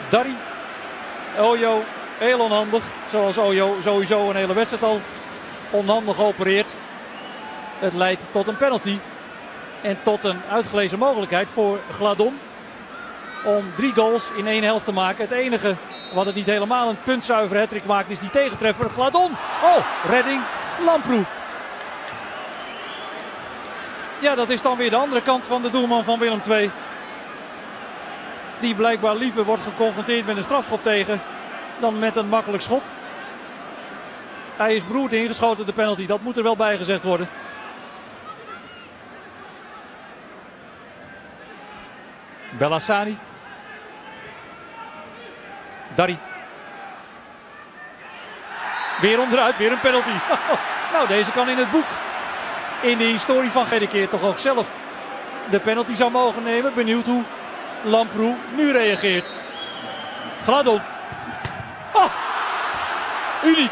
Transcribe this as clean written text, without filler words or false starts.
Dari. Ojo, heel onhandig. Zoals Ojo sowieso een hele wedstrijd al onhandig opereert. Het leidt tot een penalty. En tot een uitgelezen mogelijkheid voor Gladon. Om 3 goals in 1 helft te maken. Het enige wat het niet helemaal een puntzuivere hattrick maakt is die tegentreffer. Gladon. Oh, redding. Lamproe. Ja, dat is dan weer de andere kant van de doelman van Willem II. Die blijkbaar liever wordt geconfronteerd met een strafschop tegen dan met een makkelijk schot. Hij is beroerd ingeschoten, de penalty. Dat moet er wel bij gezegd worden. Bellassani. Dari. Weer onderuit, weer een penalty. Nou, deze kan in het boek. In de historie van geen keer toch ook zelf de penalty zou mogen nemen. Benieuwd hoe Lamproe nu reageert. Gladon. Oh, uniek.